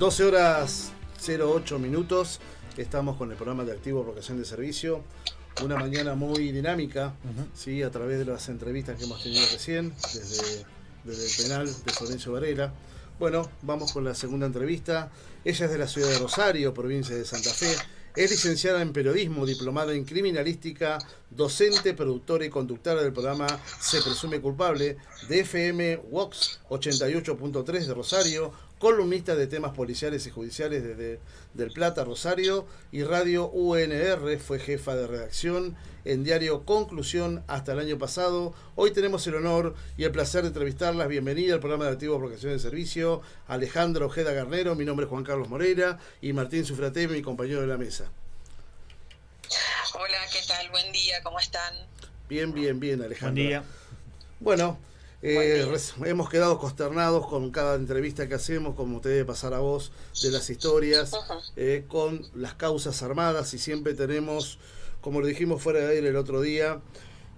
12 horas 08 minutos. Estamos con el programa de Activo Vocación de Servicio. Una mañana muy dinámica, ¿sí? A través de las entrevistas que hemos tenido recién, desde el penal de Florencio Varela. Bueno, vamos con la segunda entrevista. Ella es de la ciudad de Rosario, provincia de Santa Fe. Es licenciada en periodismo, diplomada en criminalística, docente, productora y conductora del programa Se Presume Culpable de FM Vox 88.3 de Rosario, columnista de temas policiales y judiciales desde Del Plata, Rosario, y Radio UNR. Fue jefa de redacción en Diario Conclusión hasta el año pasado. Hoy tenemos el honor y el placer de entrevistarlas. Bienvenida al programa de Activo Vocación de Servicio, Alejandra Ojeda Garnero. Mi nombre es Juan Carlos Moreira y Martín Sufraté, mi compañero de la mesa. Hola, ¿qué tal? Buen día, ¿cómo están? Bien, Alejandra. Buen día. Bueno, hemos quedado consternados con cada entrevista que hacemos, como te debe pasar a vos, de las historias, con las causas armadas, y siempre tenemos, como lo dijimos fuera de aire el otro día,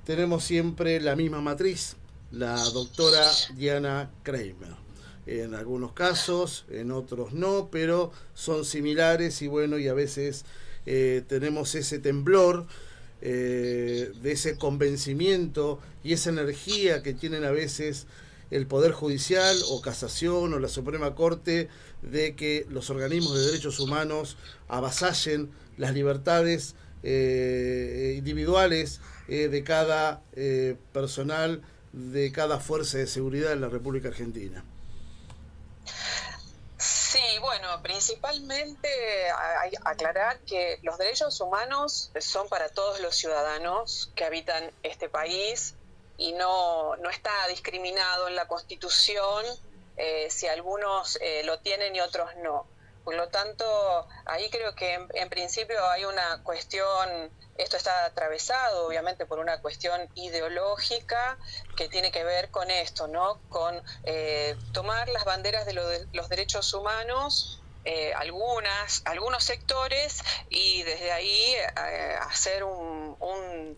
tenemos siempre la misma matriz, la doctora Diana Kramer. En algunos casos, en otros no, pero son similares y bueno, y a veces tenemos ese temblor, de ese convencimiento y esa energía que tienen a veces el Poder Judicial o Casación o la Suprema Corte, de que los organismos de derechos humanos avasallen las libertades individuales de cada personal, de cada fuerza de seguridad en la República Argentina. Sí, bueno, principalmente hay que aclarar que los derechos humanos son para todos los ciudadanos que habitan este país y no está discriminado en la Constitución si algunos lo tienen y otros no. Por lo tanto, ahí creo que en principio hay una cuestión, esto está atravesado obviamente por una cuestión ideológica que tiene que ver con esto, ¿no? Con tomar las banderas de los derechos humanos, algunos sectores, y desde ahí hacer un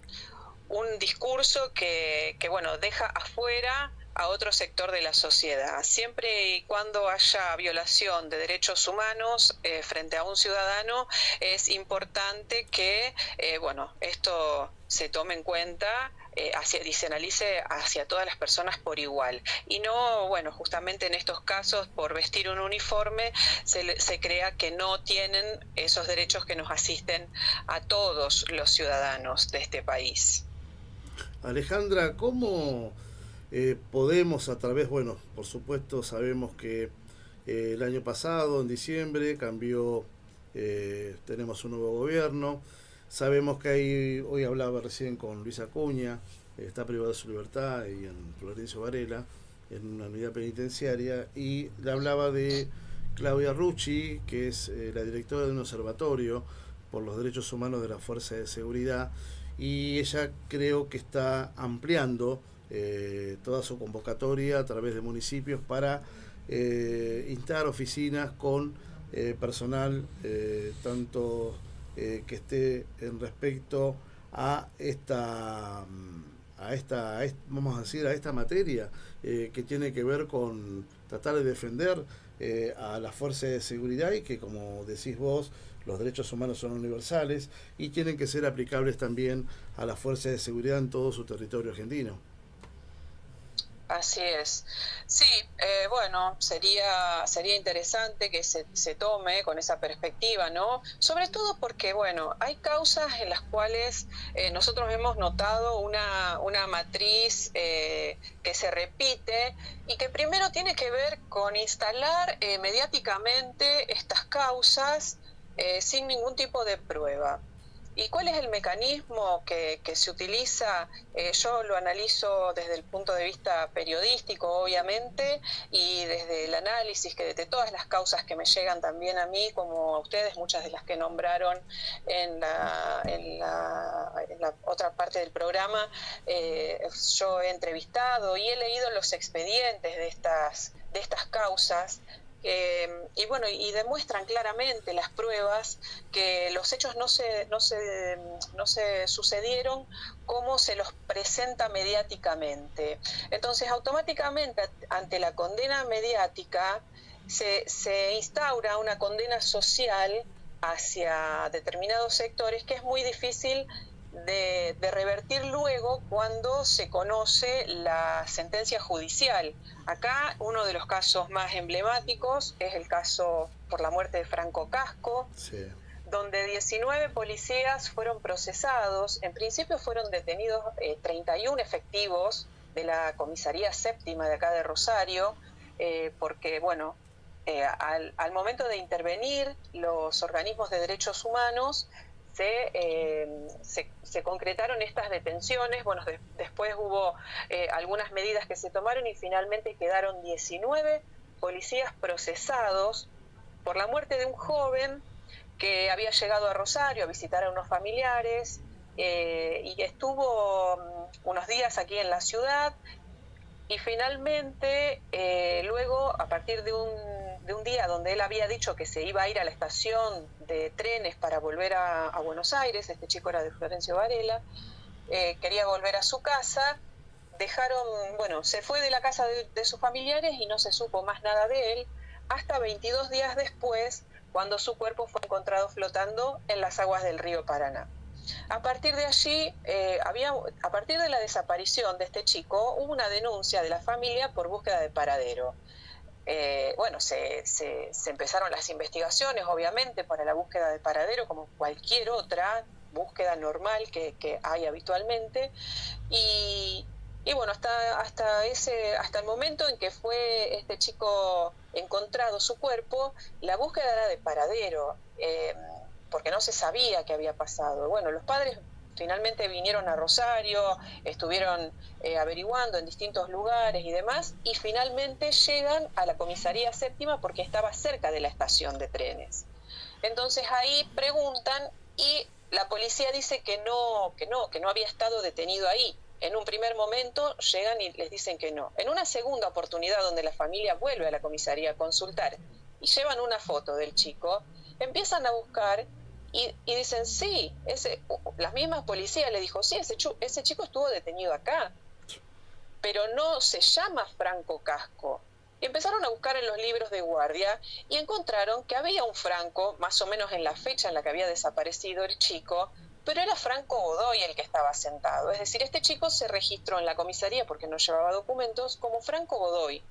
discurso que bueno, deja afuera a otro sector de la sociedad. Siempre y cuando haya violación de derechos humanos frente a un ciudadano, es importante que bueno, esto se tome en cuenta y se analice hacia todas las personas por igual. Y no, bueno, justamente en estos casos, por vestir un uniforme, se crea que no tienen esos derechos que nos asisten a todos los ciudadanos de este país. Alejandra, ¿cómo podemos a través, bueno, por supuesto sabemos que el año pasado, en diciembre, cambió, tenemos un nuevo gobierno, sabemos que hay, hoy hablaba recién con Luis Acuña, está privado de su libertad, y en Florencio Varela, en una unidad penitenciaria, y le hablaba de Claudia Rucci, que es la directora de un observatorio por los derechos humanos de la Fuerza de Seguridad, y ella creo que está ampliando toda su convocatoria a través de municipios para instalar oficinas con personal tanto que esté en respecto a vamos a decir, a esta materia que tiene que ver con tratar de defender a las fuerzas de seguridad, y que, como decís vos, los derechos humanos son universales y tienen que ser aplicables también a las fuerzas de seguridad en todo su territorio argentino. Así es. Sí, bueno, sería interesante que se tome con esa perspectiva, ¿no? Sobre todo porque, bueno, hay causas en las cuales nosotros hemos notado una matriz que se repite y que primero tiene que ver con instalar mediáticamente estas causas sin ningún tipo de prueba. ¿Y cuál es el mecanismo que se utiliza? Yo lo analizo desde el punto de vista periodístico, obviamente, y desde el análisis que de todas las causas que me llegan también a mí, como a ustedes, muchas de las que nombraron en la otra parte del programa, yo he entrevistado y he leído los expedientes de estas causas. Y bueno, y demuestran claramente las pruebas que los hechos no se sucedieron como se los presenta mediáticamente. Entonces, automáticamente, ante la condena mediática, se instaura una condena social hacia determinados sectores que es muy difícil de revertir luego cuando se conoce la sentencia judicial. Acá uno de los casos más emblemáticos es el caso por la muerte de Franco Casco, sí, donde 19 policías fueron procesados. En principio fueron detenidos 31 efectivos de la comisaría séptima de acá de Rosario, porque, bueno, al momento de intervenir los organismos de derechos humanos, se concretaron estas detenciones. Bueno, después hubo algunas medidas que se tomaron y finalmente quedaron 19 policías procesados por la muerte de un joven que había llegado a Rosario a visitar a unos familiares y estuvo unos días aquí en la ciudad, y finalmente luego, a partir de un día donde él había dicho que se iba a ir a la estación de trenes para volver a Buenos Aires, este chico era de Florencio Varela, quería volver a su casa, se fue de la casa de sus familiares y no se supo más nada de él, hasta 22 días después, cuando su cuerpo fue encontrado flotando en las aguas del río Paraná. A partir de allí, a partir de la desaparición de este chico, hubo una denuncia de la familia por búsqueda de paradero. Se empezaron las investigaciones, obviamente, para la búsqueda de paradero, como cualquier otra búsqueda normal que hay habitualmente. Y bueno, hasta el momento en que fue este chico encontrado su cuerpo, la búsqueda era de paradero, porque no se sabía qué había pasado. Bueno, los padres finalmente vinieron a Rosario, estuvieron averiguando en distintos lugares y demás, y finalmente llegan a la comisaría séptima porque estaba cerca de la estación de trenes. Entonces ahí preguntan y la policía dice que no había estado detenido ahí. En un primer momento llegan y les dicen que no. En una segunda oportunidad, donde la familia vuelve a la comisaría a consultar y llevan una foto del chico, empiezan a buscar y dicen, sí, las mismas policías le dijo, sí, ese chico estuvo detenido acá, pero no se llama Franco Casco. Y empezaron a buscar en los libros de guardia y encontraron que había un Franco, más o menos en la fecha en la que había desaparecido el chico, pero era Franco Godoy el que estaba sentado. Es decir, este chico se registró en la comisaría porque no llevaba documentos como Franco Godoy.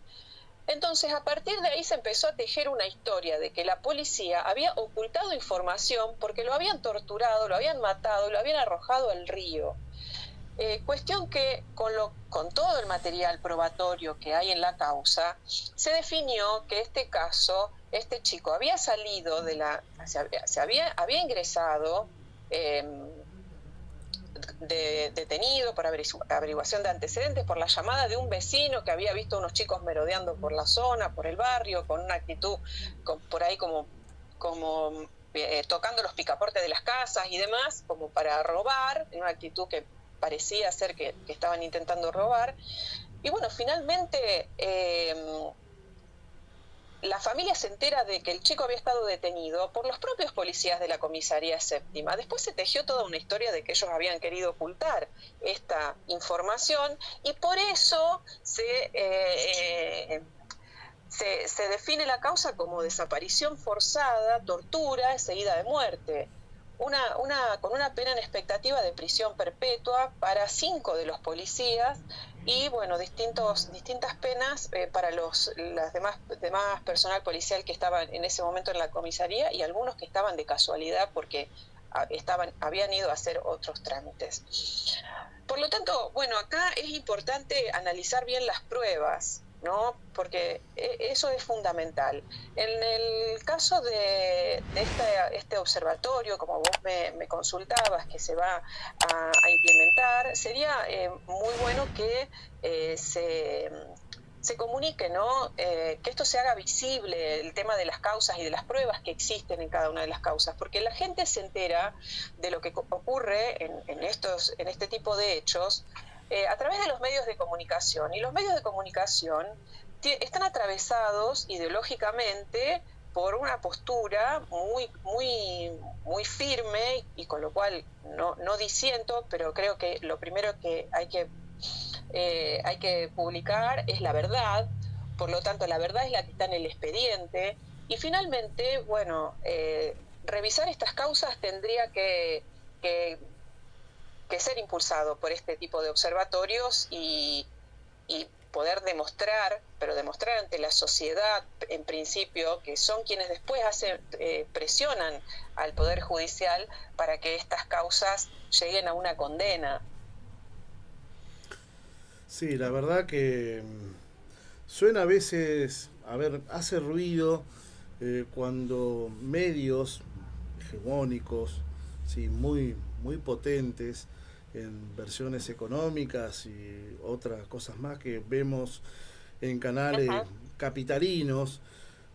Entonces, a partir de ahí se empezó a tejer una historia de que la policía había ocultado información porque lo habían torturado, lo habían matado, lo habían arrojado al río. Cuestión que con todo el material probatorio que hay en la causa, se definió que este chico había salido había ingresado detenido por averiguación de antecedentes por la llamada de un vecino que había visto a unos chicos merodeando por la zona, por el barrio, con una actitud por ahí como tocando los picaportes de las casas y demás, como para robar, en una actitud que parecía ser que estaban intentando robar. Y bueno, finalmente la familia se entera de que el chico había estado detenido por los propios policías de la comisaría séptima. Después se tejió toda una historia de que ellos habían querido ocultar esta información y por eso se define la causa como desaparición forzada, tortura seguida de muerte. Con una pena en expectativa de prisión perpetua para 5 de los policías y bueno, distintas penas para las demás personal policial que estaban en ese momento en la comisaría y algunos que estaban de casualidad porque habían ido a hacer otros trámites. Por lo tanto, bueno, acá es importante analizar bien las pruebas, ¿no? Porque eso es fundamental. En el caso de este observatorio, como vos me consultabas, que se va a implementar, sería muy bueno que se comunique, ¿no? Que esto se haga visible, el tema de las causas y de las pruebas que existen en cada una de las causas, porque la gente se entera de lo que ocurre en este tipo de hechos a través de los medios de comunicación. Y los medios de comunicación están atravesados ideológicamente por una postura muy firme, y con lo cual no disiento, pero creo que lo primero que hay que publicar es la verdad, por lo tanto la verdad es la que está en el expediente, y finalmente, bueno, revisar estas causas tendría que ser impulsado por este tipo de observatorios y poder demostrar, pero demostrar ante la sociedad, en principio, que son quienes después presionan al Poder Judicial para que estas causas lleguen a una condena. Sí, la verdad que suena a veces, a ver, hace ruido cuando medios hegemónicos, sí, muy potentes, en versiones económicas y otras cosas más que vemos en canales capitalinos,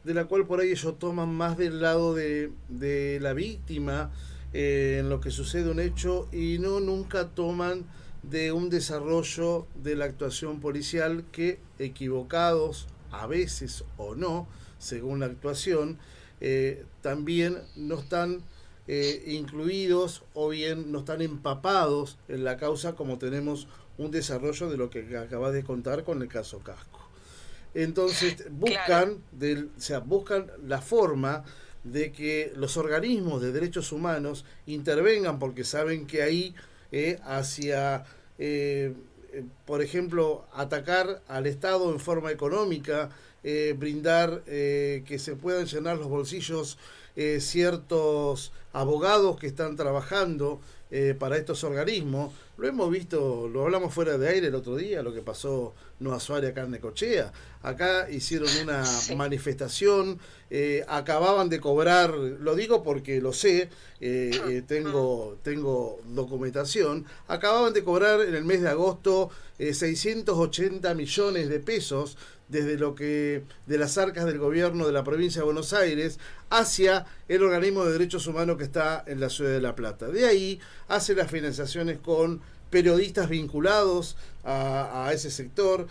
de la cual por ahí ellos toman más del lado de la víctima en lo que sucede un hecho, y nunca toman de un desarrollo de la actuación policial que, equivocados a veces o no, según la actuación, también no están incluidos o bien no están empapados en la causa, como tenemos un desarrollo de lo que acabas de contar con el caso Casco. Entonces buscan, buscan la forma de que los organismos de derechos humanos intervengan, porque saben que ahí hacia, por ejemplo, atacar al Estado en forma económica, brindar que se puedan llenar los bolsillos ciertos abogados que están trabajando para estos organismos. Lo hemos visto, lo hablamos fuera de aire el otro día, lo que pasó Noa Suárez acá en Necochea. Acá hicieron una manifestación, acababan de cobrar, lo digo porque lo sé, tengo documentación, acababan de cobrar en el mes de agosto 680 millones de pesos desde de las arcas del gobierno de la provincia de Buenos Aires hacia el organismo de derechos humanos que está en la ciudad de La Plata. De ahí hace las financiaciones con periodistas vinculados a ese sector,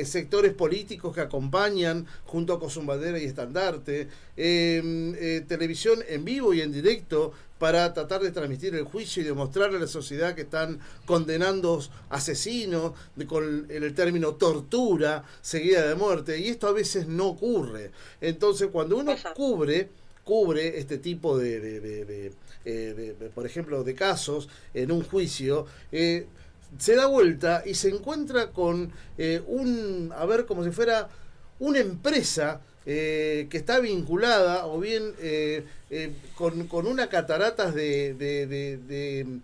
sectores políticos que acompañan junto con su bandera y estandarte, televisión en vivo y en directo para tratar de transmitir el juicio y demostrarle a la sociedad que están condenando asesinos con el término tortura seguida de muerte, y esto a veces no ocurre. Entonces, cuando uno cubre este tipo de por ejemplo, de casos en un juicio, se da vuelta y se encuentra con como si fuera una empresa que está vinculada o bien con una cataratas de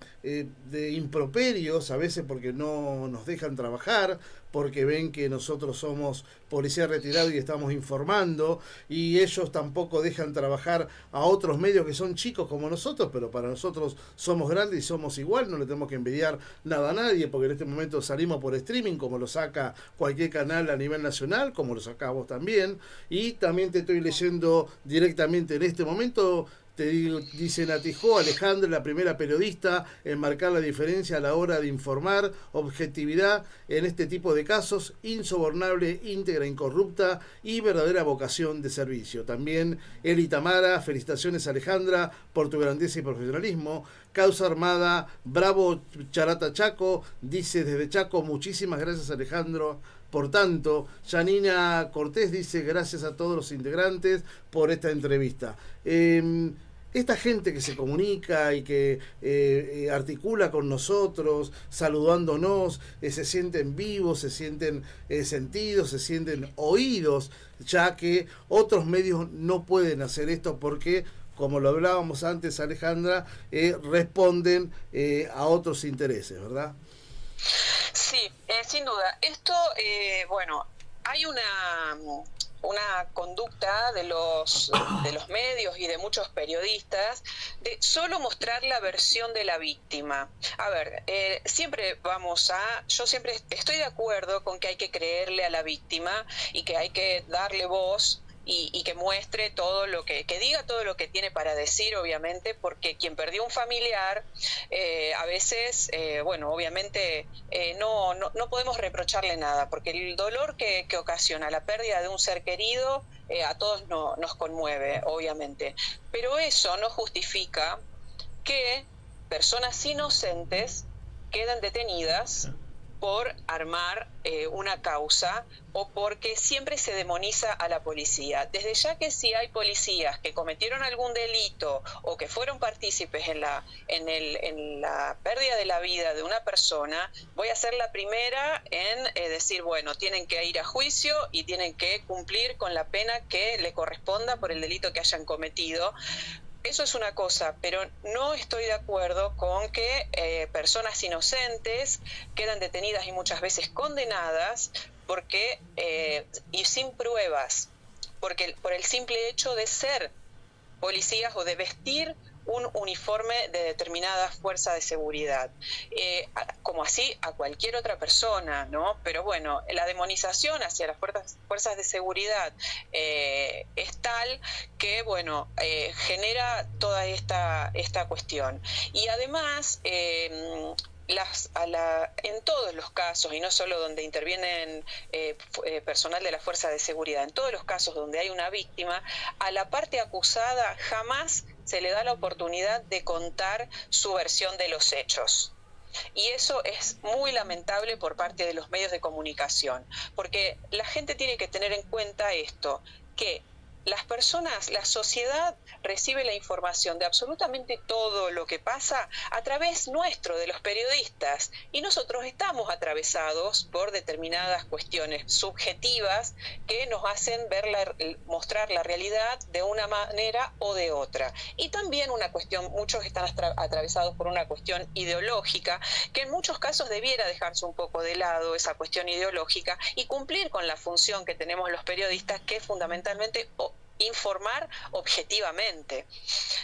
improperios, a veces porque no nos dejan trabajar, porque ven que nosotros somos policía retirado y estamos informando, y ellos tampoco dejan trabajar a otros medios que son chicos como nosotros, pero para nosotros somos grandes y somos igual, no le tenemos que envidiar nada a nadie, porque en este momento salimos por streaming, como lo saca cualquier canal a nivel nacional, como lo sacamos también, y también te estoy leyendo directamente en este momento. Te dice Natijó, Alejandra, la primera periodista en marcar la diferencia a la hora de informar, objetividad en este tipo de casos, insobornable, íntegra, incorrupta y verdadera vocación de servicio. También Eli Tamara, felicitaciones Alejandra por tu grandeza y profesionalismo. Causa Armada, bravo Charata Chaco, dice desde Chaco, muchísimas gracias Alejandro. Por tanto, Janina Cortés dice gracias a todos los integrantes por esta entrevista. Esta gente que se comunica y que articula con nosotros, saludándonos, se sienten vivos, se sienten sentidos, se sienten oídos, ya que otros medios no pueden hacer esto porque, como lo hablábamos antes, Alejandra, responden a otros intereses, ¿verdad? Sí, sin duda. Esto, bueno, hay una conducta de los medios y de muchos periodistas de solo mostrar la versión de la víctima. A ver, yo siempre estoy de acuerdo con que hay que creerle a la víctima y que hay que darle voz y que muestre todo lo que diga todo lo que tiene para decir, obviamente, porque quien perdió un familiar, a veces, bueno, obviamente no podemos reprocharle nada, porque el dolor que ocasiona la pérdida de un ser querido a todos nos conmueve, obviamente, pero eso no justifica que personas inocentes queden detenidas por armar una causa o porque siempre se demoniza a la policía. Desde ya que si hay policías que cometieron algún delito o que fueron partícipes en la pérdida de la vida de una persona, voy a ser la primera en decir, bueno, tienen que ir a juicio y tienen que cumplir con la pena que le corresponda por el delito que hayan cometido. Eso es una cosa, pero no estoy de acuerdo con que personas inocentes quedan detenidas y muchas veces condenadas porque y sin pruebas, porque por el simple hecho de ser policías o de vestir un uniforme de determinada fuerza de seguridad, como así a cualquier otra persona, ¿no? Pero bueno, la demonización hacia las fuerzas de seguridad es tal que, bueno, genera toda esta cuestión. Y además, en todos los casos, y no solo donde intervienen personal de la fuerza de seguridad, en todos los casos donde hay una víctima, a la parte acusada jamás se le da la oportunidad de contar su versión de los hechos. Y eso es muy lamentable por parte de los medios de comunicación, porque la gente tiene que tener en cuenta esto, que las personas, la sociedad recibe la información de absolutamente todo lo que pasa a través nuestro, de los periodistas, y nosotros estamos atravesados por determinadas cuestiones subjetivas que nos hacen mostrar la realidad de una manera o de otra. Y también una cuestión, muchos están atravesados por una cuestión ideológica, que en muchos casos debiera dejarse un poco de lado esa cuestión ideológica y cumplir con la función que tenemos los periodistas, que es fundamentalmente informar objetivamente.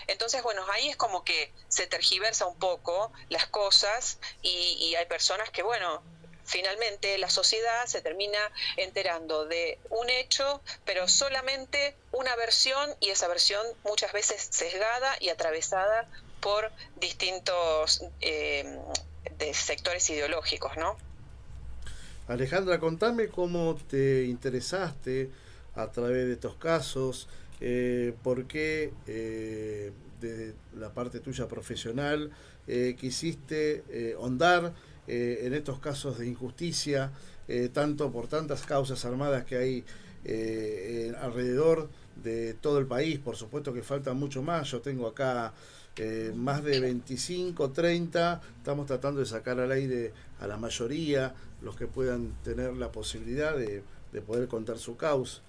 Entonces, bueno, ahí es como que se tergiversa un poco las cosas y hay personas que, bueno, finalmente la sociedad se termina enterando de un hecho, pero solamente una versión, y esa versión muchas veces sesgada y atravesada por distintos de sectores ideológicos, ¿no? Alejandra, contame cómo te interesaste a través de estos casos, por qué desde la parte tuya profesional quisiste ahondar en estos casos de injusticia, tanto por tantas causas armadas que hay alrededor de todo el país. Por supuesto que falta mucho más. Yo tengo acá más de 25, 30, estamos tratando de sacar al aire a la mayoría, los que puedan tener la posibilidad de poder contar su causa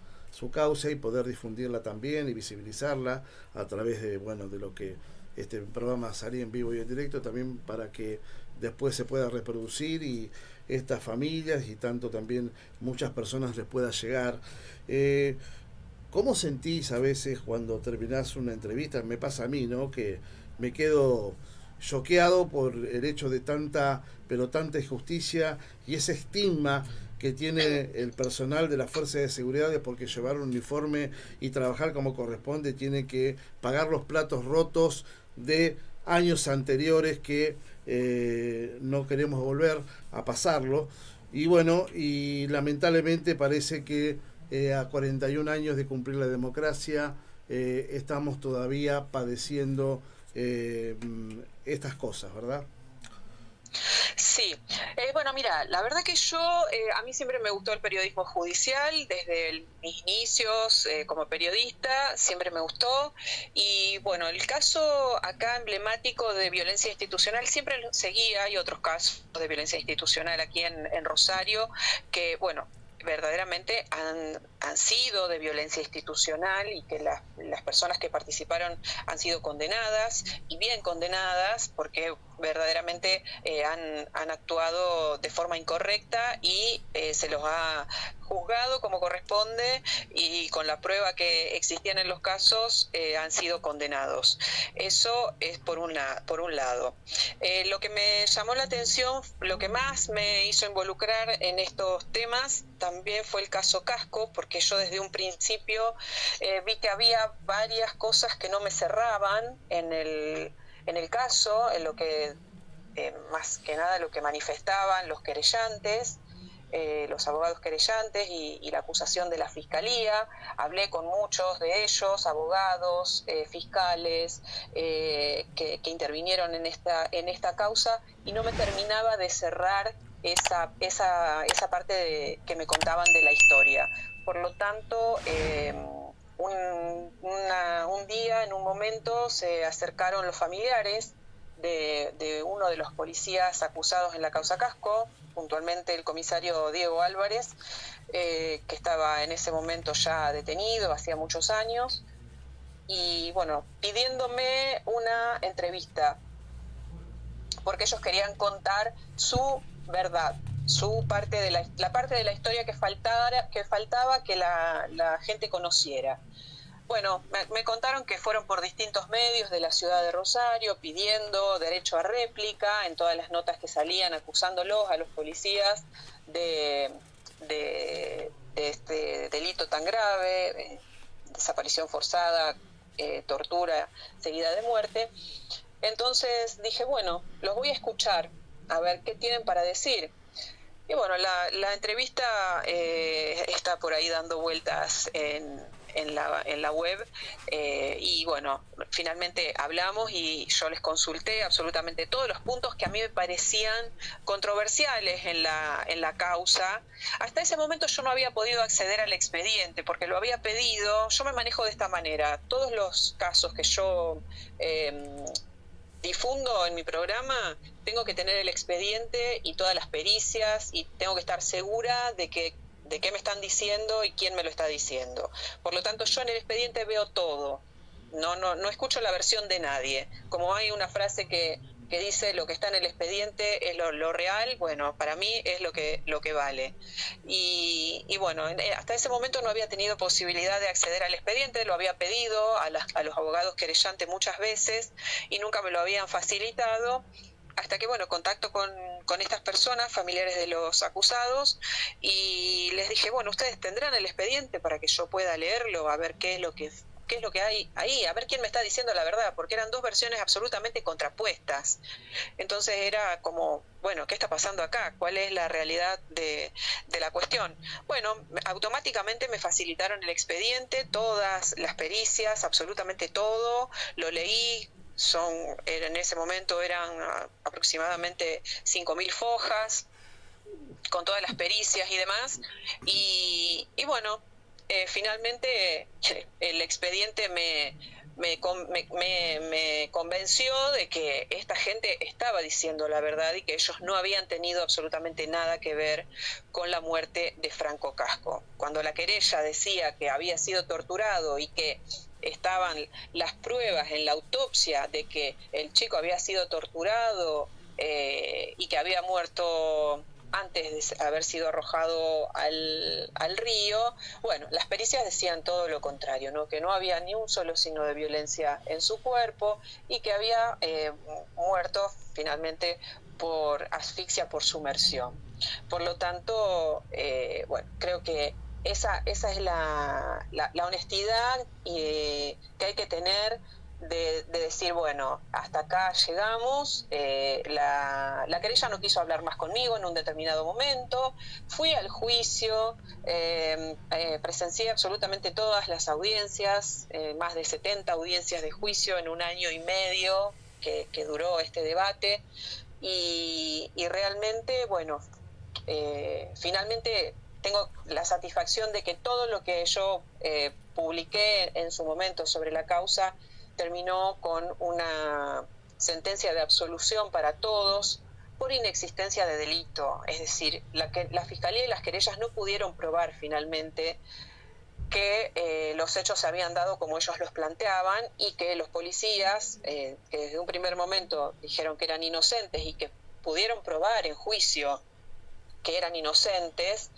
y poder difundirla también y visibilizarla a través de, bueno, de lo que este programa salía en vivo y en directo, también para que después se pueda reproducir y estas familias y tanto también muchas personas les pueda llegar. ¿Cómo sentís a veces cuando terminás una entrevista? Me pasa a mí, ¿no? Que me quedo choqueado por el hecho de tanta injusticia y ese estigma que tiene el personal de las fuerzas de seguridad de porque llevar un uniforme y trabajar como corresponde tiene que pagar los platos rotos de años anteriores que no queremos volver a pasarlo. Y bueno, y lamentablemente parece que a 41 años de cumplir la democracia estamos todavía padeciendo estas cosas, ¿verdad? Sí, bueno, mira, la verdad que a mí siempre me gustó el periodismo judicial, desde mis inicios como periodista, siempre me gustó, y bueno, el caso acá emblemático de violencia institucional siempre lo seguía, hay otros casos de violencia institucional aquí en Rosario, que bueno, verdaderamente han sido de violencia institucional y que las personas que participaron han sido condenadas y bien condenadas porque verdaderamente han actuado de forma incorrecta y se los ha juzgado como corresponde y con la prueba que existían en los casos han sido condenados. Eso es por un lado. Lo que me llamó la atención, lo que más me hizo involucrar en estos temas también fue el caso Casco, porque yo desde un principio vi que había varias cosas que no me cerraban en el caso, en lo que más que nada lo que manifestaban los querellantes, los abogados querellantes y la acusación de la fiscalía. Hablé con muchos de ellos, abogados, fiscales que intervinieron en esta causa y no me terminaba de cerrar esa parte que me contaban de la historia. Por lo tanto, un día, en un momento, se acercaron los familiares de uno de los policías acusados en la causa Casco, puntualmente el comisario Diego Álvarez, que estaba en ese momento ya detenido, hacía muchos años, y bueno, pidiéndome una entrevista, porque ellos querían contar su verdad, su parte de la parte de la historia que faltaba que la gente conociera. Bueno, me contaron que fueron por distintos medios de la ciudad de Rosario pidiendo derecho a réplica en todas las notas que salían acusándolos a los policías de este delito tan grave, desaparición forzada, tortura seguida de muerte. Entonces dije, bueno, los voy a escuchar, a ver qué tienen para decir. Y bueno, la entrevista está por ahí dando vueltas en la web, y bueno, finalmente hablamos y yo les consulté absolutamente todos los puntos que a mí me parecían controversiales en la causa. Hasta ese momento yo no había podido acceder al expediente porque lo había pedido. Yo me manejo de esta manera: todos los casos que yo difundo en mi programa, tengo que tener el expediente y todas las pericias, y tengo que estar segura de qué me están diciendo y quién me lo está diciendo. Por lo tanto, yo en el expediente veo todo. No escucho la versión de nadie. Como hay una frase que dice lo que está en el expediente es lo real, bueno, para mí es lo que vale. Y bueno, hasta ese momento no había tenido posibilidad de acceder al expediente, lo había pedido a los abogados querellantes muchas veces y nunca me lo habían facilitado, hasta que, bueno, contacto con estas personas, familiares de los acusados, y les dije, bueno, ustedes tendrán el expediente para que yo pueda leerlo, a ver qué es lo que hay ahí, a ver quién me está diciendo la verdad, porque eran dos versiones absolutamente contrapuestas. Entonces era como, bueno, ¿qué está pasando acá? ¿Cuál es la realidad de la cuestión? Bueno, automáticamente me facilitaron el expediente, todas las pericias, absolutamente todo, lo leí. En ese momento eran aproximadamente 5.000 fojas, con todas las pericias y demás, y bueno, finalmente el expediente me convenció de que esta gente estaba diciendo la verdad y que ellos no habían tenido absolutamente nada que ver con la muerte de Franco Casco. Cuando la querella decía que había sido torturado y que estaban las pruebas en la autopsia de que el chico había sido torturado y que había muerto antes de haber sido arrojado al río, bueno, las pericias decían todo lo contrario, ¿no? Que no había ni un solo signo de violencia en su cuerpo y que había muerto finalmente por asfixia por sumersión. Por lo tanto, bueno, creo que esa es la honestidad que hay que tener de decir, bueno, hasta acá llegamos. La querella no quiso hablar más conmigo en un determinado momento. Fui al juicio, presencié absolutamente todas las audiencias, más de 70 audiencias de juicio en 1 año y medio que duró este debate, y realmente, bueno, finalmente tengo la satisfacción de que todo lo que yo publiqué en su momento sobre la causa terminó con una sentencia de absolución para todos por inexistencia de delito. Es decir, la Fiscalía y las querellas no pudieron probar finalmente que los hechos se habían dado como ellos los planteaban, y que los policías, que desde un primer momento dijeron que eran inocentes y que pudieron probar en juicio que eran inocentes,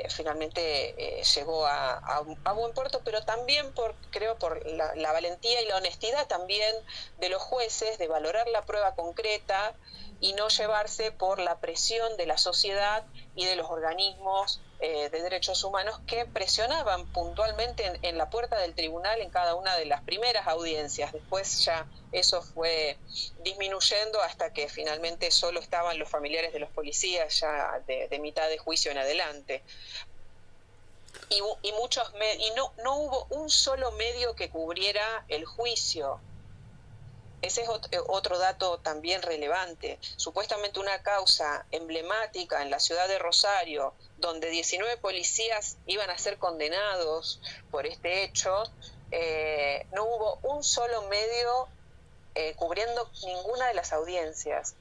finalmente llegó a buen puerto, pero también creo por la valentía y la honestidad también de los jueces de valorar la prueba concreta y no llevarse por la presión de la sociedad y de los organismos de derechos humanos que presionaban puntualmente en la puerta del tribunal en cada una de las primeras audiencias. Después ya eso fue disminuyendo hasta que finalmente solo estaban los familiares de los policías ya de mitad de juicio en adelante. Y no hubo un solo medio que cubriera el juicio. Ese es otro dato también relevante. Supuestamente una causa emblemática en la ciudad de Rosario, donde 19 policías iban a ser condenados por este hecho, no hubo un solo medio cubriendo ninguna de las audiencias.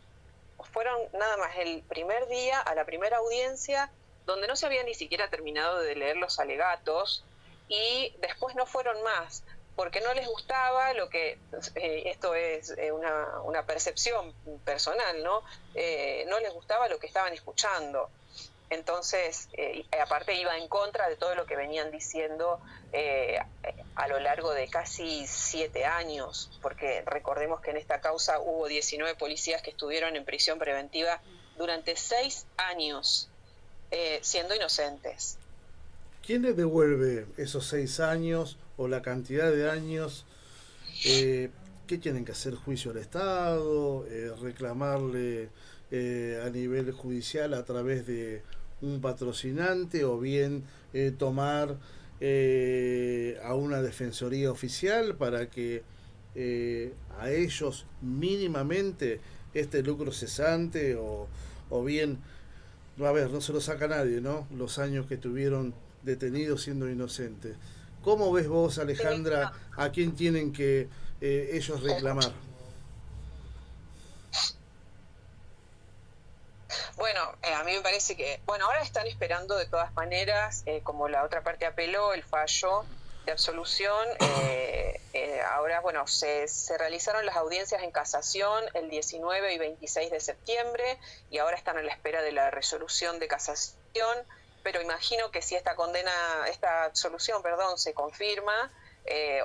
Fueron nada más el primer día a la primera audiencia, donde no se había ni siquiera terminado de leer los alegatos, y después no fueron más, porque no les gustaba lo que, esto es una percepción personal, ¿no? No les gustaba lo que estaban escuchando. Entonces, aparte iba en contra de todo lo que venían diciendo a lo largo de casi 7 años, porque recordemos que en esta causa hubo 19 policías que estuvieron en prisión preventiva durante 6 años, siendo inocentes. ¿Quién les devuelve esos 6 años o la cantidad de años? ¿Qué tienen que hacer? ¿Juicio al Estado? ¿Reclamarle a nivel judicial a través de un patrocinante, o bien tomar a una defensoría oficial para que a ellos mínimamente este lucro cesante, o bien, a ver, no se lo saca nadie, ¿no? Los años que estuvieron detenidos siendo inocentes. ¿Cómo ves vos, Alejandra, a quién tienen que ellos reclamar? Bueno, a mí me parece que, bueno, ahora están esperando de todas maneras, como la otra parte apeló el fallo de absolución, ahora, bueno, se realizaron las audiencias en casación el 19 y 26 de septiembre, y ahora están a la espera de la resolución de casación, pero imagino que si esta absolución, se confirma,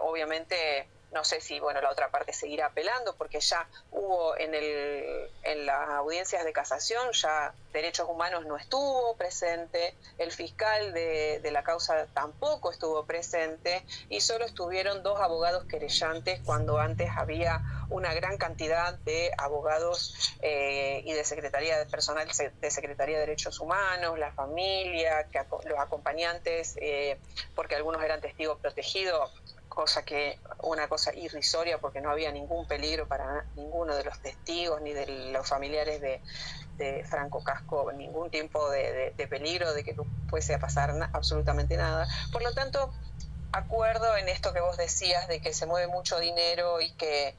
obviamente, no sé si, bueno, la otra parte seguirá apelando, porque ya hubo en las audiencias de casación, ya Derechos Humanos no estuvo presente, el fiscal de la causa tampoco estuvo presente, y solo estuvieron 2 abogados querellantes, cuando antes había una gran cantidad de abogados y de Secretaría de Personal de Secretaría de Derechos Humanos, la familia, los acompañantes, porque algunos eran testigos protegidos, una cosa irrisoria, porque no había ningún peligro para ninguno de los testigos ni de los familiares de Franco Casco, ningún tipo de peligro de que fuese a pasar absolutamente nada. Por lo tanto, acuerdo en esto que vos decías de que se mueve mucho dinero y que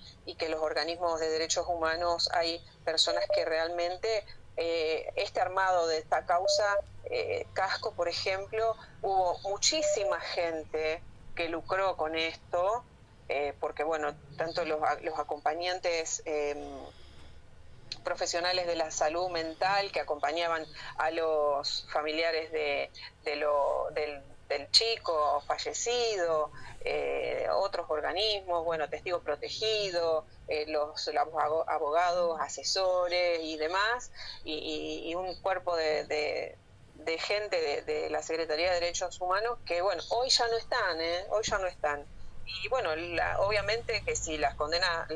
los organismos de derechos humanos, hay personas que realmente este armado de esta causa, Casco, por ejemplo, hubo muchísima gente que lucró con esto, porque bueno, tanto los acompañantes profesionales de la salud mental que acompañaban a los familiares del chico fallecido, otros organismos, bueno, testigo protegido, los abogados, asesores y demás, y un cuerpo de gente de la Secretaría de Derechos Humanos que, bueno, hoy ya no están. Y bueno, obviamente que si las condenas,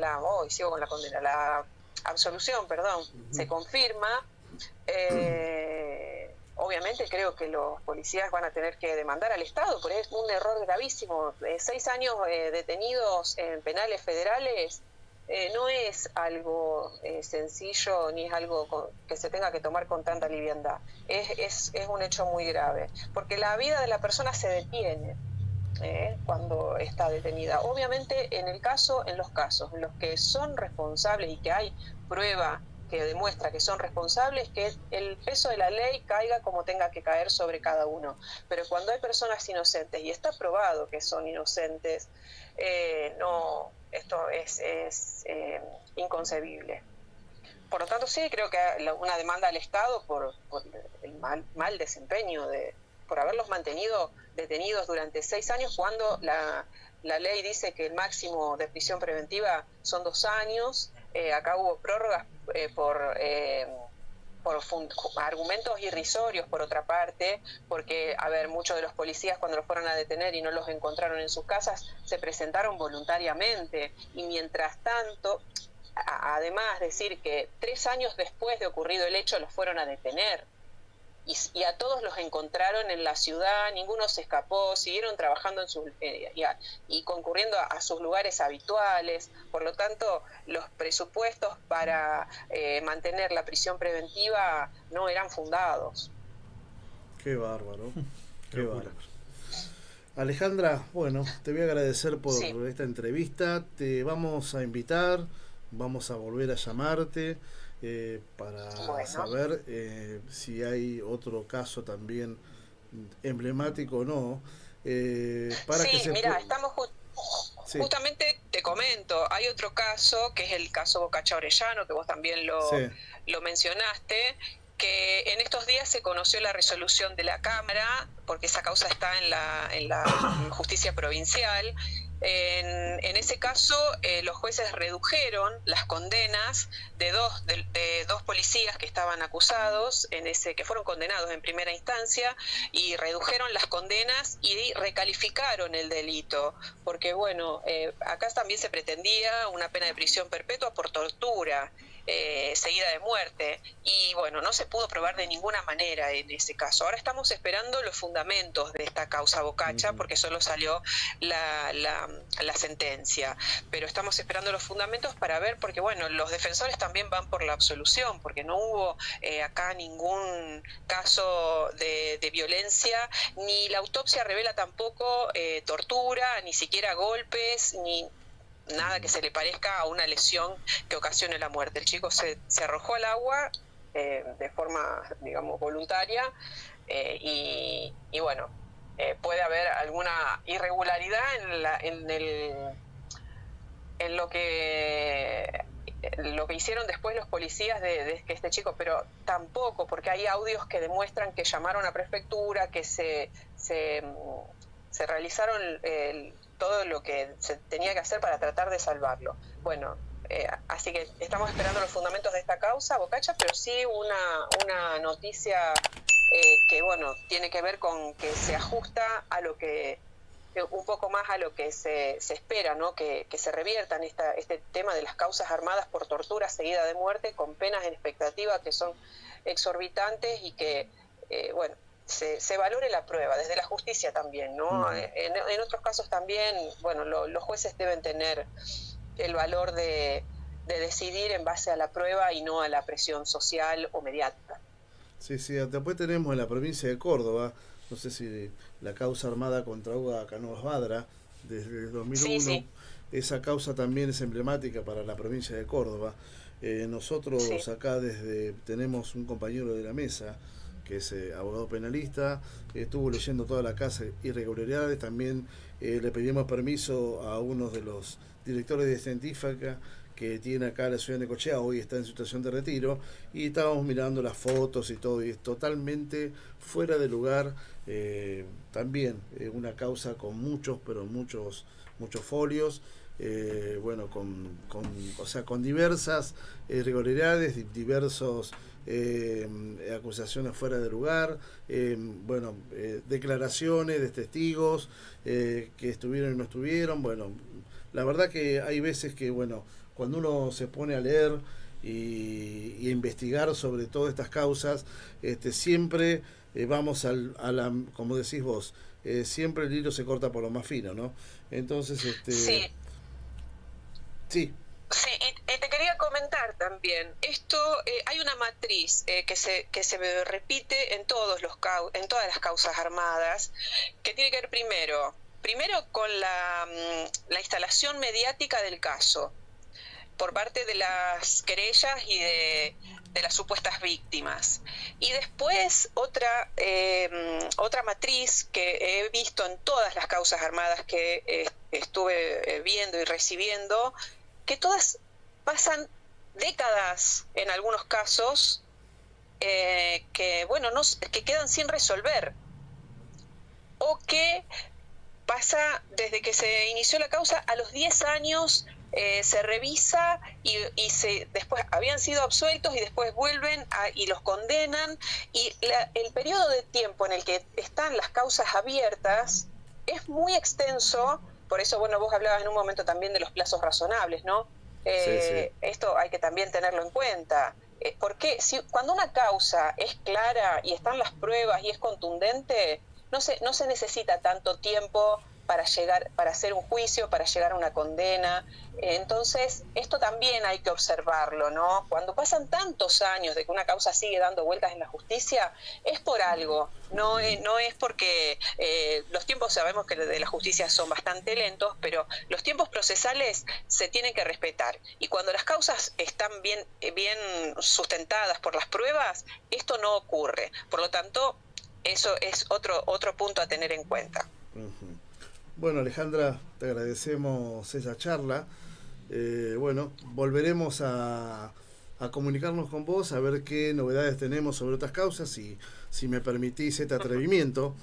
sigo con la condena, la absolución, se confirma, obviamente creo que los policías van a tener que demandar al Estado, porque es un error gravísimo. 6 años detenidos en penales federales no es algo sencillo, ni es algo que se tenga que tomar con tanta liviandad. Es un hecho muy grave, porque la vida de la persona se detiene cuando está detenida. Obviamente en los casos en los que son responsables y que hay prueba que demuestra que son responsables, que el peso de la ley caiga como tenga que caer sobre cada uno. Pero cuando hay personas inocentes y está probado que son inocentes, no, esto es inconcebible. Por lo tanto, sí, creo que una demanda al Estado por el mal desempeño, por haberlos mantenido detenidos durante 6 años, cuando la ley dice que el máximo de prisión preventiva son 2 años. Acá hubo prórrogas por argumentos irrisorios, por otra parte, porque, muchos de los policías, cuando los fueron a detener y no los encontraron en sus casas, se presentaron voluntariamente, y mientras tanto, además decir que 3 años después de ocurrido el hecho los fueron a detener. y a todos los encontraron en la ciudad, ninguno se escapó, siguieron trabajando en sus, y concurriendo a sus lugares habituales. Por lo tanto, los presupuestos para mantener la prisión preventiva no eran fundados. Qué bárbaro, qué bárbaro. Alejandra, bueno, te voy a agradecer por esta entrevista. Te vamos a invitar, vamos a volver a llamarte para saber si hay otro caso también emblemático o no. Estamos justamente, te comento, hay otro caso que es el caso Bocacha Orellano, que vos también lo mencionaste, que en estos días se conoció la resolución de la Cámara, porque esa causa está en la justicia provincial. En ese caso, los jueces redujeron las condenas de dos policías que estaban acusados, que fueron condenados en primera instancia, y redujeron las condenas y recalificaron el delito, porque acá también se pretendía una pena de prisión perpetua por tortura seguida de muerte, y no se pudo probar de ninguna manera en ese caso. Ahora estamos esperando los fundamentos de esta causa Bocacha, porque solo salió la sentencia, pero estamos esperando los fundamentos para ver, porque los defensores también van por la absolución, porque no hubo acá ningún caso de violencia, ni la autopsia revela tampoco tortura, ni siquiera golpes, ni nada que se le parezca a una lesión que ocasione la muerte. El chico se arrojó al agua de forma, voluntaria, puede haber alguna irregularidad en lo que hicieron después los policías de este chico, pero tampoco, porque hay audios que demuestran que llamaron a prefectura, que se realizaron todo lo que se tenía que hacer para tratar de salvarlo. Así que estamos esperando los fundamentos de esta causa, Bocacha, pero sí una noticia que tiene que ver con que se ajusta a lo que un poco más a lo que se espera, ¿no? Que se reviertan este tema de las causas armadas por tortura seguida de muerte, con penas en expectativa que son exorbitantes, y que se valore la prueba desde la justicia también, ¿no? En otros casos también, los jueces deben tener el valor de decidir en base a la prueba y no a la presión social o mediática. Sí, después tenemos en la provincia de Córdoba, no sé si la causa armada contra Uga Canoas Badra, desde el 2001, sí. Esa causa también es emblemática para la provincia de Córdoba. Nosotros acá tenemos un compañero de la mesa, que es abogado penalista, estuvo leyendo toda la casa irregularidades, también le pedimos permiso a uno de los directores de científica que tiene acá la ciudad de Necochea, hoy está en situación de retiro, y estábamos mirando las fotos y todo, y es totalmente fuera de lugar. También una causa con muchos folios, con diversas irregularidades, diversos acusaciones fuera de lugar, declaraciones de testigos que estuvieron y no estuvieron. La verdad que hay veces que cuando uno se pone a leer y a investigar sobre todas estas causas, siempre vamos como decís vos, siempre el hilo se corta por lo más fino, ¿no? Entonces, Sí, y te quería comentar también, hay una matriz que se repite en todas las causas armadas, que tiene que ver primero con la instalación mediática del caso por parte de las querellas y de las supuestas víctimas, y después otra matriz que he visto en todas las causas armadas que estuve viendo y recibiendo, que todas pasan décadas en algunos casos, que quedan sin resolver, o que pasa desde que se inició la causa a los 10 años, se revisa y después habían sido absueltos y después vuelven y los condenan, y el periodo de tiempo en el que están las causas abiertas es muy extenso. Por eso, vos hablabas en un momento también de los plazos razonables, ¿no? Sí. Esto hay que también tenerlo en cuenta. porque cuando una causa es clara y están las pruebas y es contundente, no se necesita tanto tiempo para hacer un juicio, para llegar a una condena. Entonces, esto también hay que observarlo, ¿no? Cuando pasan tantos años de que una causa sigue dando vueltas en la justicia, es por algo, no es porque los tiempos, sabemos que de la justicia son bastante lentos, pero los tiempos procesales se tienen que respetar. Y cuando las causas están bien sustentadas por las pruebas, esto no ocurre. Por lo tanto, eso es otro punto a tener en cuenta. Uh-huh. Bueno, Alejandra, te agradecemos esa charla. Bueno, volveremos a comunicarnos con vos, a ver qué novedades tenemos sobre otras causas, y si me permitís este atrevimiento,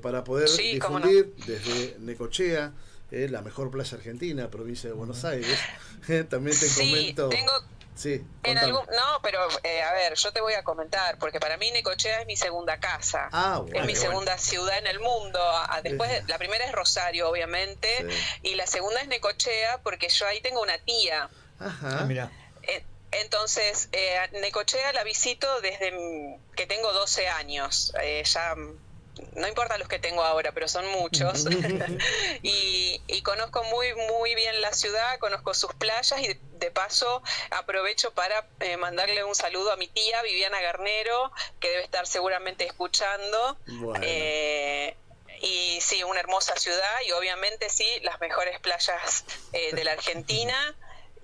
para poder difundir desde Necochea, la mejor playa argentina, provincia de Buenos Aires. También te comento... Sí, no, pero a ver, yo te voy a comentar, porque para mí Necochea es mi segunda casa, es mi segunda ciudad en el mundo. Después, la primera es Rosario, obviamente, y la segunda es Necochea, porque yo ahí tengo una tía. Ajá. Mira. Entonces, Necochea la visito desde que tengo 12 años, ya... No importa los que tengo ahora, pero son muchos. y conozco muy bien la ciudad, conozco sus playas, y de paso aprovecho para mandarle un saludo a mi tía Viviana Garnero, que debe estar seguramente escuchando. Bueno. Y sí, una hermosa ciudad, y obviamente sí, las mejores playas de la Argentina.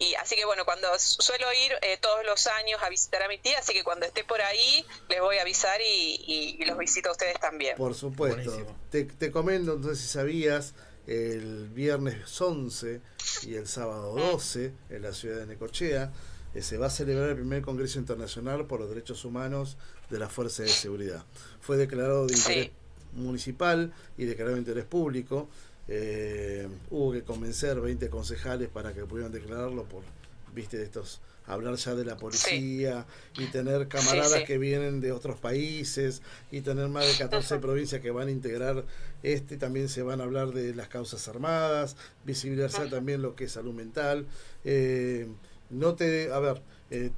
Y así que bueno, cuando suelo ir todos los años a visitar a mi tía, así que cuando esté por ahí les voy a avisar y los visito a ustedes también. Por supuesto. Te comento, entonces, si sabías, el viernes 11 y el sábado 12 en la ciudad de Necochea se va a celebrar el primer Congreso Internacional por los Derechos Humanos de las Fuerzas de Seguridad. Fue declarado de interés municipal y declarado de interés público. Hubo que convencer 20 concejales para que pudieran declararlo por, hablar ya de la policía, y tener camaradas que vienen de otros países, y tener más de 14 provincias que van a integrar también se van a hablar de las causas armadas, visibilizar también lo que es salud mental. Te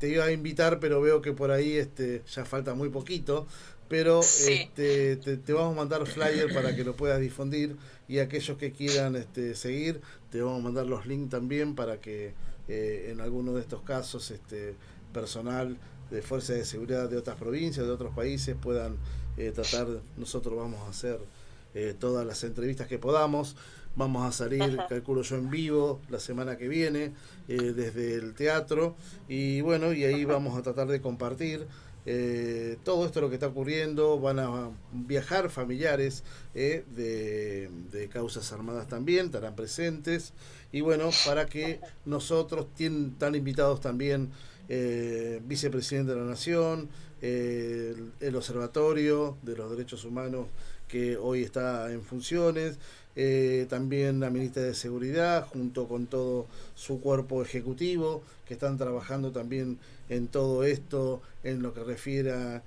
iba a invitar, pero veo que por ahí ya falta muy poquito, pero te vamos a mandar flyer para que lo puedas difundir, y aquellos que quieran seguir, te vamos a mandar los links también para que en alguno de estos casos personal de fuerzas de seguridad de otras provincias, de otros países, puedan tratar. Nosotros vamos a hacer todas las entrevistas que podamos. Vamos a salir, calculo yo, en vivo la semana que viene desde el teatro, y bueno, y ahí vamos a tratar de compartir todo esto, lo que está ocurriendo. Van a viajar familiares de causas armadas también, estarán presentes, y bueno, para que nosotros están invitados también vicepresidente de la Nación, el Observatorio de los Derechos Humanos, que hoy está en funciones, también la ministra de Seguridad, junto con todo su cuerpo ejecutivo, que están trabajando también en todo esto, en lo que refiere a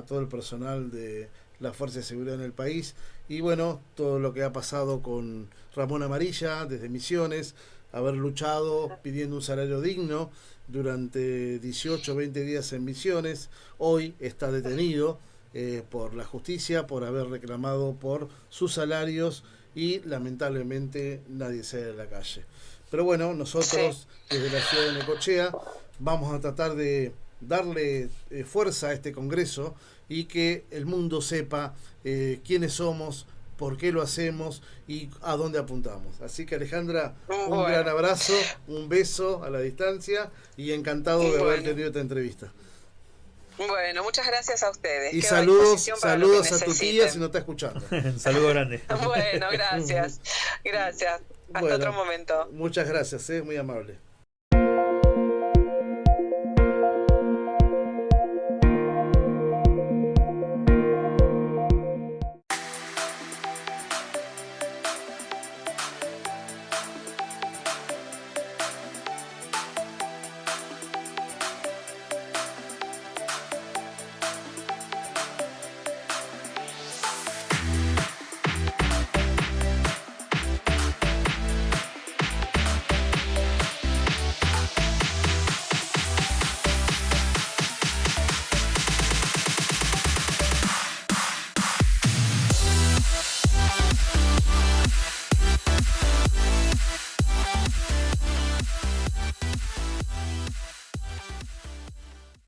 todo el personal de la Fuerza de Seguridad en el país, y bueno, todo lo que ha pasado con Ramón Amarilla desde Misiones, haber luchado pidiendo un salario digno durante 18 o 20 días en Misiones. Hoy está detenido por la justicia por haber reclamado por sus salarios, y lamentablemente nadie sale de la calle. Pero bueno, nosotros desde la ciudad de Necochea vamos a tratar de darle fuerza a este congreso, y que el mundo sepa quiénes somos, por qué lo hacemos y a dónde apuntamos. Así que, Alejandra, un gran abrazo, un beso a la distancia, y encantado de haber tenido esta entrevista. Bueno, muchas gracias a ustedes. Y saludos a tu tía si no está escuchando. Saludo grande. Bueno, gracias. Hasta otro momento. Muchas gracias, muy amable.